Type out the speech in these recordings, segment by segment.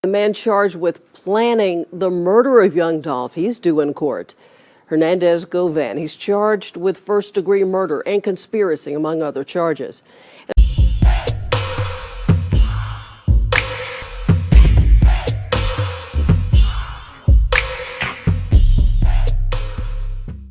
The man charged with planning the murder of Young Dolph, he's due in court. Hernandez Govan, he's charged with first-degree murder and conspiracy, among other charges.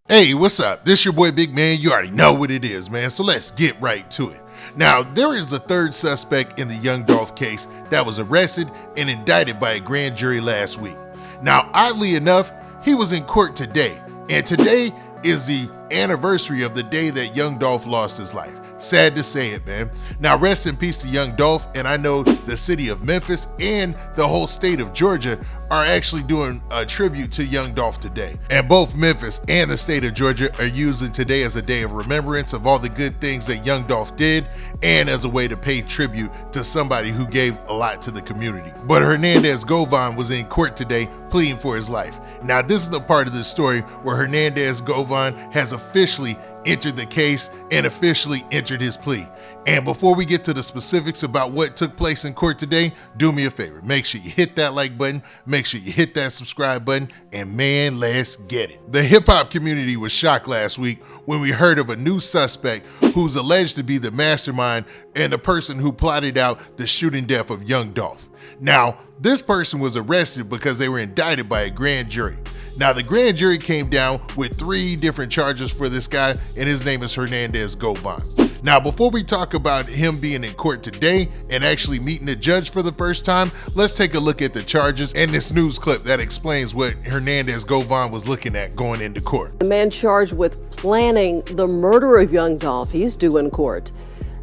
Hey, what's up? This your boy Big Man. You already know what it is, man. So let's get right to it. Now, there is a third suspect in the Young Dolph case that was arrested and indicted by a grand jury last week. Now, oddly enough, he was in court today, and today is the anniversary of the day that Young Dolph lost his life. Sad to say it, man. Now, rest in peace to Young Dolph, and I know the city of Memphis and the whole state of Georgia are actually doing a tribute to Young Dolph today. And both Memphis and the state of Georgia are using today as a day of remembrance of all the good things that Young Dolph did and as a way to pay tribute to somebody who gave a lot to the community. But Hernandez Govan was in court today pleading for his life. Now, this is the part of the story where Hernandez Govan has officially entered the case and officially entered his plea. And before we get to the specifics about what took place in court today, do me a favor. Make sure you hit that like button, make sure you hit that subscribe button, and man, let's get it. The hip-hop community was shocked last week when we heard of a new suspect who's alleged to be the mastermind and the person who plotted out the shooting death of Young Dolph. Now, this person was arrested because they were indicted by a grand jury. Now, the grand jury came down with 3 different charges for this guy, and his name is Hernandez Govan. Now, before we talk about him being in court today and actually meeting the judge for the first time, let's take a look at the charges and this news clip that explains what Hernandez Govan was looking at going into court. The man charged with planning the murder of Young Dolph, he's due in court.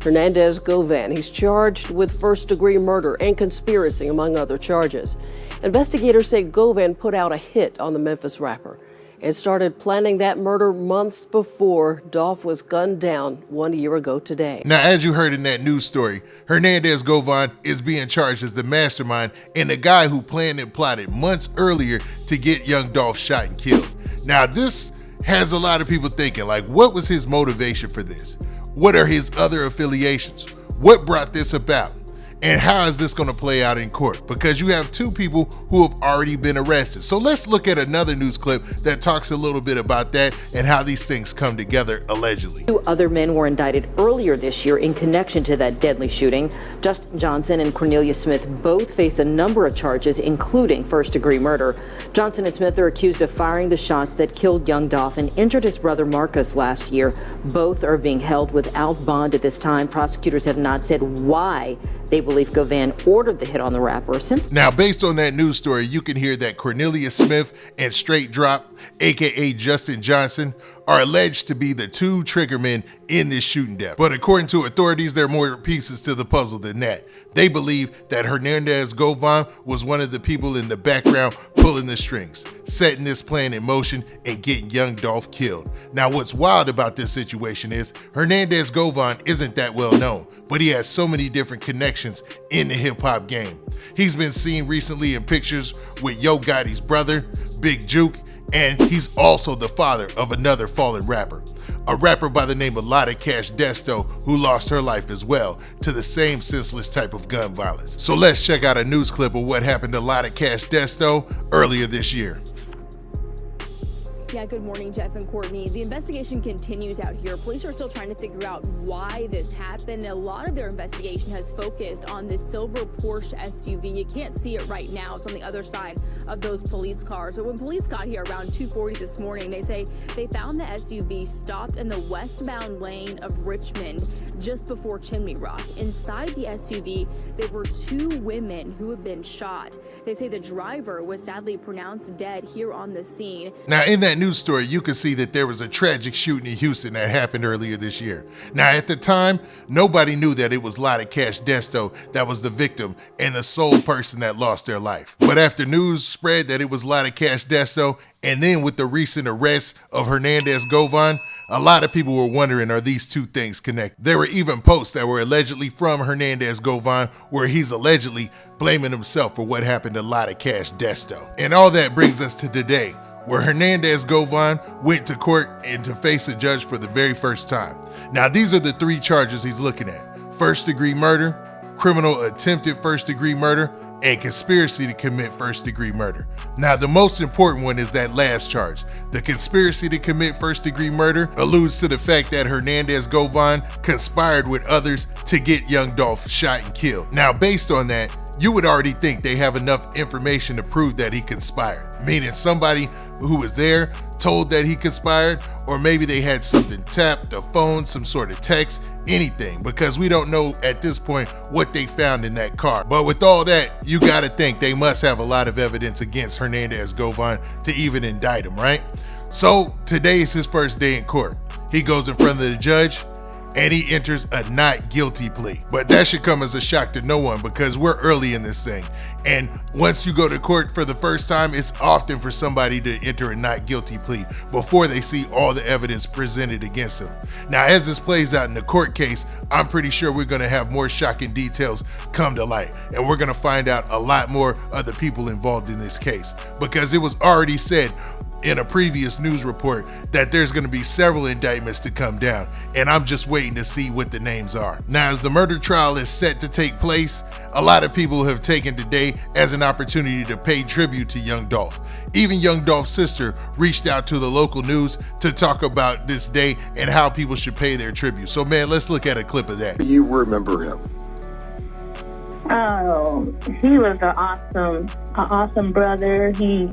Hernandez Govan, he's charged with first-degree murder and conspiracy, among other charges. Investigators say Govan put out a hit on the Memphis rapper and started planning that murder months before Dolph was gunned down 1 year ago today. Now, as you heard in that news story, Hernandez Govan is being charged as the mastermind and the guy who planned and plotted months earlier to get Young Dolph shot and killed. Now, this has a lot of people thinking, like, what was his motivation for this? What are his other affiliations? What brought this about? And how is this going to play out in court? Because you have 2 people who have already been arrested. So let's look at another news clip that talks a little bit about that and how these things come together allegedly. 2 other men were indicted earlier this year in connection to that deadly shooting. Justin Johnson and Cornelius Smith both face a number of charges, including first-degree murder. Johnson and Smith are accused of firing the shots that killed Young Dolph and injured his brother Marcus last year. Both are being held without bond at this time. Prosecutors have not said why they believe Govan ordered the hit on the rapper. Now, based on that news story, you can hear that Cornelius Smith and Straight Drop, aka Justin Johnson, are alleged to be the 2 triggermen in this shooting death. But according to authorities, there are more pieces to the puzzle than that. They believe that Hernandez Govan was one of the people in the background pulling the strings, setting this plan in motion and getting Young Dolph killed. Now, what's wild about this situation is Hernandez Govan isn't that well known, but he has so many different connections in the hip-hop game. He's been seen recently in pictures with Yo Gotti's brother, Big Juke, and he's also the father of another fallen rapper, a rapper by the name of Lotta Desto, who lost her life as well to the same senseless type of gun violence. So let's check out a news clip of what happened to Lotta Desto earlier this year. Yeah, good morning, Jeff and Courtney. The investigation continues out here. Police are still trying to figure out why this happened. A lot of their investigation has focused on this silver Porsche SUV. You can't see it right now. It's on the other side of those police cars. So when police got here around 2:40 this morning, they say they found the SUV stopped in the westbound lane of Richmond just before Chimney Rock. Inside the SUV, there were 2 women who had been shot. They say the driver was sadly pronounced dead here on the scene. Now, in that news story, you can see that there was a tragic shooting in Houston that happened earlier this year. Now, at the time, nobody knew that it was Lotta Desto that was the victim and the sole person that lost their life. But after news spread that it was Lotta Desto, and then with the recent arrest of Hernandez Govan, a lot of people were wondering, are these 2 things connected? There were even posts that were allegedly from Hernandez Govan where he's allegedly blaming himself for what happened to Lotta Desto. And all that brings us to today, where Hernandez Govan went to court and to face a judge for the very first time. Now, these are the 3 charges he's looking at: first-degree murder, criminal attempted first-degree murder, and conspiracy to commit first-degree murder. Now, the most important one is that last charge. The conspiracy to commit first-degree murder alludes to the fact that Hernandez Govan conspired with others to get Young Dolph shot and killed. Now, based on that, you would already think they have enough information to prove that he conspired, meaning somebody who was there told that he conspired, or maybe they had something tapped, a phone, some sort of text, anything, because we don't know at this point what they found in that car. But with all that, you gotta think they must have a lot of evidence against Hernandez Govan to even indict him, right? So today is his first day in court. He goes in front of the judge and he enters a not guilty plea. But that should come as a shock to no one because we're early in this thing. And once you go to court for the first time, it's often for somebody to enter a not guilty plea before they see all the evidence presented against them. Now, as this plays out in the court case, I'm pretty sure we're gonna have more shocking details come to light. And we're gonna find out a lot more of the people involved in this case because it was already said in a previous news report that there's going to be several indictments to come down, and I'm just waiting to see what the names are. Now, as the murder trial is set to take place, a lot of people have taken today as an opportunity to pay tribute to Young Dolph. Even Young Dolph's sister reached out to the local news to talk about this day and how people should pay their tribute. So man, let's look at a clip of that. You remember him? Oh, he was an awesome brother. He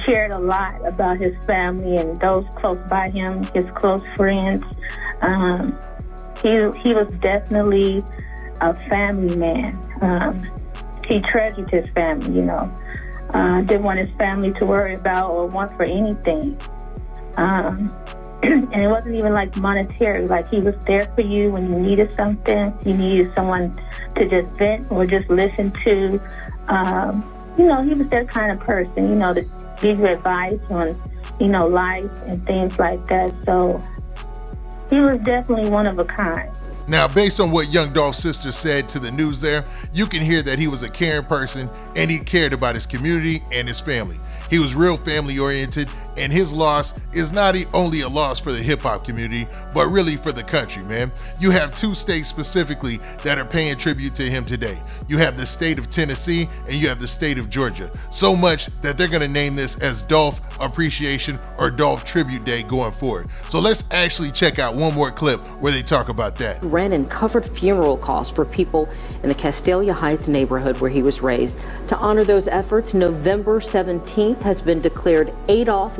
cared a lot about his family and those close by him, his close friends. He was definitely a family man. He treasured his family, you know. Didn't want his family to worry about or want for anything. And it wasn't even like monetary. Like he was there for you when you needed something. You needed someone to just vent or just listen to. You know, he was that kind of person, you know, to give you advice on, you know, life and things like that. So he was definitely one of a kind. Now, based on what Young Dolph's sister said to the news there, you can hear that he was a caring person and he cared about his community and his family. He was real family oriented, and his loss is not only a loss for the hip hop community, but really for the country, man. You have two states specifically that are paying tribute to him today. You have the state of Tennessee and you have the state of Georgia. So much that they're gonna name this as Dolph Appreciation or Dolph Tribute Day going forward. So let's actually check out one more clip where they talk about that. Rent and covered funeral costs for people in the Castalia Heights neighborhood where he was raised. To honor those efforts, November 17th has been declared Adolph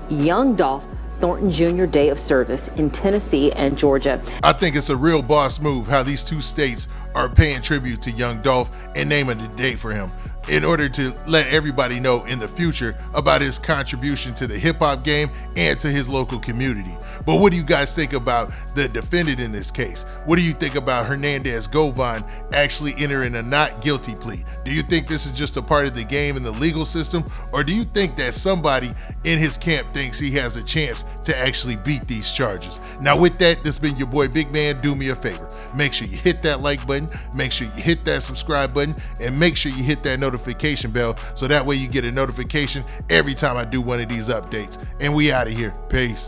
Young Dolph Thornton Jr. Day of Service in Tennessee and Georgia. I think it's a real boss move how these two states are paying tribute to Young Dolph and naming a day for him in order to let everybody know in the future about his contribution to the hip hop game and to his local community. But what do you guys think about the defendant in this case? What do you think about Hernandez Govan actually entering a not guilty plea? Do you think this is just a part of the game in the legal system? Or do you think that somebody in his camp thinks he has a chance to actually beat these charges? Now with that, this has been your boy Big Man. Do me a favor. Make sure you hit that like button, make sure you hit that subscribe button, and make sure you hit that notification bell so that way you get a notification every time I do one of these updates. And we out of here. Peace.